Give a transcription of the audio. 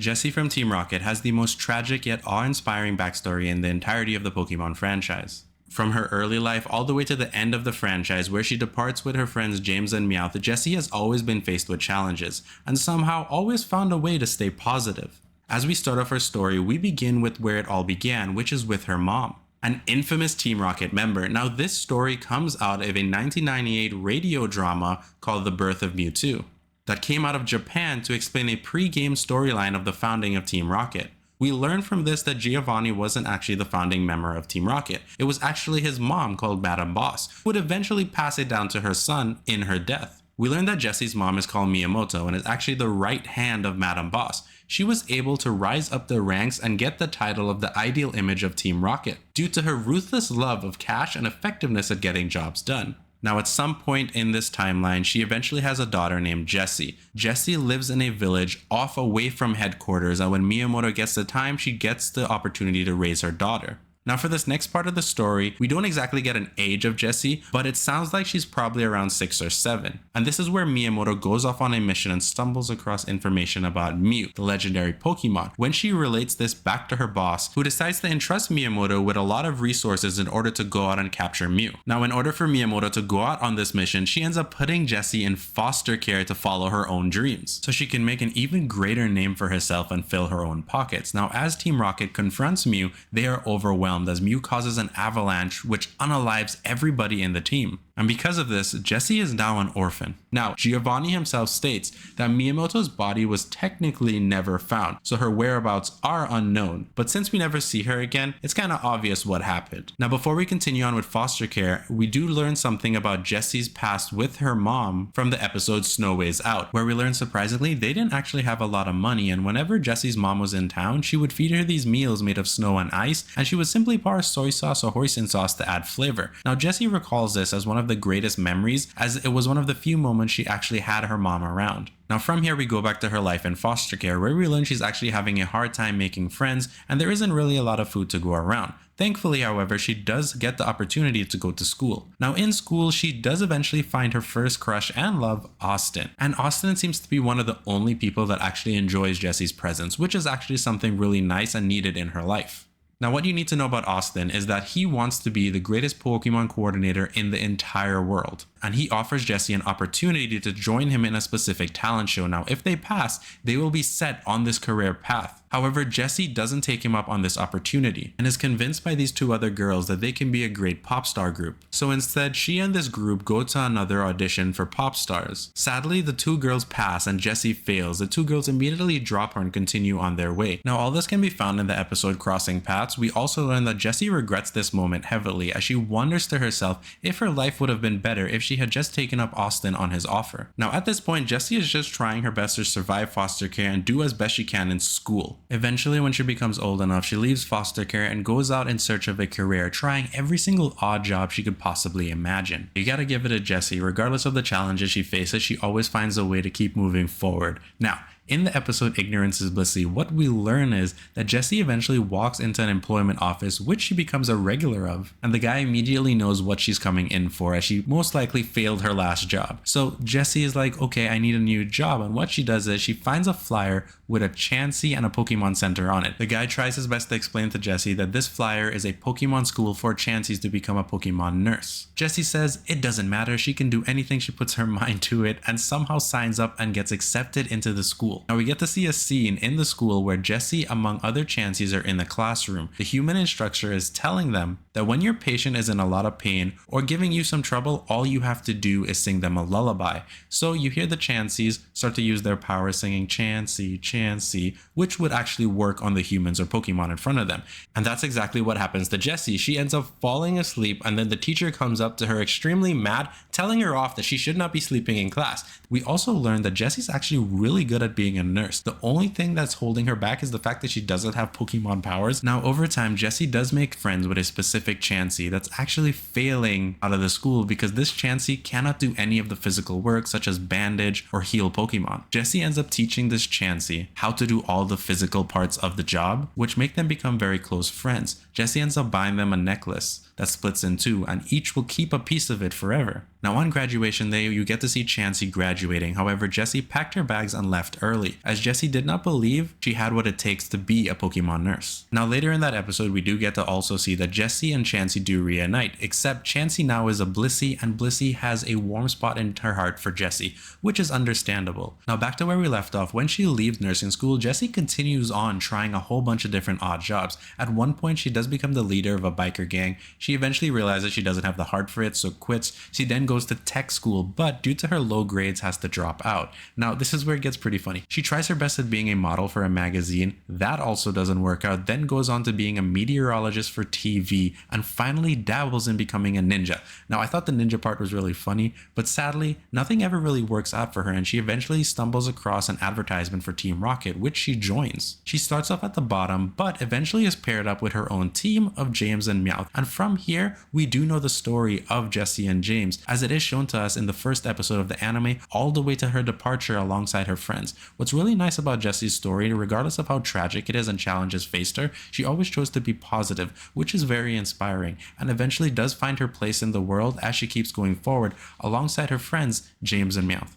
Jessie from Team Rocket has the most tragic yet awe-inspiring backstory in the entirety of the Pokemon franchise. From her early life all the way to the end of the franchise where she departs with her friends James and Meowth, Jessie has always been faced with challenges, and somehow always found a way to stay positive. As we start off her story, we begin with where it all began, which is with her mom, an infamous Team Rocket member. Now this story comes out of a 1998 radio drama called The Birth of Mewtwo that came out of Japan to explain a pre-game storyline of the founding of Team Rocket. We learn from this that Giovanni wasn't actually the founding member of Team Rocket. It was actually his mom, called Madame Boss, who would eventually pass it down to her son in her death. We learn that Jessie's mom is called Miyamoto and is actually the right hand of Madame Boss. She was able to rise up the ranks and get the title of the ideal image of Team Rocket due to her ruthless love of cash and effectiveness at getting jobs done. Now at some point in this timeline, she eventually has a daughter named Jessie. Jessie lives in a village off away from headquarters, and when Miyamoto gets the time, she gets the opportunity to raise her daughter. Now for this next part of the story, we don't exactly get an age of Jessie, but it sounds like she's probably around 6 or 7. And this is where Miyamoto goes off on a mission and stumbles across information about Mew, the legendary Pokemon, when she relates this back to her boss, who decides to entrust Miyamoto with a lot of resources in order to go out and capture Mew. Now in order for Miyamoto to go out on this mission, she ends up putting Jessie in foster care to follow her own dreams, so she can make an even greater name for herself and fill her own pockets. Now as Team Rocket confronts Mew, they are overwhelmed as Mew causes an avalanche which unalives everybody in the team. And because of this, Jessie is now an orphan. Now, Giovanni himself states that Miyamoto's body was technically never found, so her whereabouts are unknown. But since we never see her again, it's kind of obvious what happened. Now, before we continue on with foster care, we do learn something about Jessie's past with her mom from the episode Snow Weighs Out, where we learn surprisingly they didn't actually have a lot of money, and whenever Jessie's mom was in town, she would feed her these meals made of snow and ice, and she would simply pour soy sauce or hoisin sauce to add flavor. Now, Jessie recalls this as one of the greatest memories, as it was one of the few moments she actually had her mom around. Now from here we go back to her life in foster care, where we learn she's actually having a hard time making friends and there isn't really a lot of food to go around. Thankfully, however, she does get the opportunity to go to school. Now in school, she does eventually find her first crush and love, Astin. And Astin seems to be one of the only people that actually enjoys Jessie's presence, which is actually something really nice and needed in her life. Now what you need to know about Astin is that he wants to be the greatest Pokemon coordinator in the entire world. And he offers Jessie an opportunity to join him in a specific talent show. Now if they pass, they will be set on this career path. However, Jessie doesn't take him up on this opportunity and is convinced by these two other girls that they can be a great pop star group. So instead, she and this group go to another audition for pop stars. Sadly, the two girls pass and Jessie fails. The two girls immediately drop her and continue on their way. Now all this can be found in the episode Crossing Paths. We also learn that Jessie regrets this moment heavily as she wonders to herself if her life would have been better if she had just taken up Astin on his offer. Now at this point, Jessie is just trying her best to survive foster care and do as best she can in school. Eventually, when she becomes old enough, she leaves foster care and goes out in search of a career, trying every single odd job she could possibly imagine. You gotta give it to Jessie, regardless of the challenges she faces, she always finds a way to keep moving forward. Now, in the episode Ignorance is Blissey, what we learn is that Jessie eventually walks into an employment office, which she becomes a regular of, and the guy immediately knows what she's coming in for, as she most likely failed her last job. So Jessie is like, okay, I need a new job, and what she does is she finds a flyer with a chansey and a Pokemon Center on it. The guy tries his best to explain to Jessie that this flyer is a Pokemon school for chanseys to become a Pokemon nurse. Jessie says it doesn't matter, she can do anything she puts her mind to it, and somehow signs up and gets accepted into the school. Now we get to see a scene in the school where Jessie, among other chanseys, are in the classroom. The human instructor is telling them that when your patient is in a lot of pain or giving you some trouble, all you have to do is sing them a lullaby. So you hear the chanseys start to use their power singing chansey, chansey, which would actually work on the humans or Pokemon in front of them. And that's exactly what happens to Jessie. She ends up falling asleep, and then the teacher comes up to her extremely mad, telling her off that she should not be sleeping in class. We also learn that Jessie's actually really good at being a nurse. The only thing that's holding her back is the fact that she doesn't have Pokemon powers. Now over time, Jessie does make friends with a specific chansey that's actually failing out of the school because this chansey cannot do any of the physical work such as bandage or heal Pokemon. Jessie ends up teaching this chansey how to do all the physical parts of the job, which make them become very close friends. Jessie ends up buying them a necklace that splits in two, and each will keep a piece of it forever. Now on graduation day, you get to see Chansey graduating. However, Jessie packed her bags and left early, as Jessie did not believe she had what it takes to be a Pokemon nurse. Now later in that episode, we do get to also see that Jessie and Chansey do reunite, except Chansey now is a blissey, and blissey has a warm spot in her heart for Jessie, which is understandable. Now back to where we left off, when she leaves nursing school, Jessie continues on trying a whole bunch of different odd jobs. At one point, she does become the leader of a biker gang. She eventually realizes she doesn't have the heart for it, so quits. She then goes to tech school, but due to her low grades has to drop out. Now this is where it gets pretty funny. She tries her best at being a model for a magazine. That also doesn't work out, then goes on to being a meteorologist for TV, and finally dabbles in becoming a ninja. Now I thought the ninja part was really funny, but sadly nothing ever really works out for her, and she eventually stumbles across an advertisement for Team Rocket, which she joins. She starts off at the bottom, but eventually is paired up with her own team of James and Meowth, and from here we do know the story of Jessie and James, as it is shown to us in the first episode of the anime, all the way to her departure alongside her friends. What's really nice about Jessie's story, regardless of how tragic it is and challenges faced her, she always chose to be positive, which is very inspiring, and eventually does find her place in the world as she keeps going forward alongside her friends James and Meowth.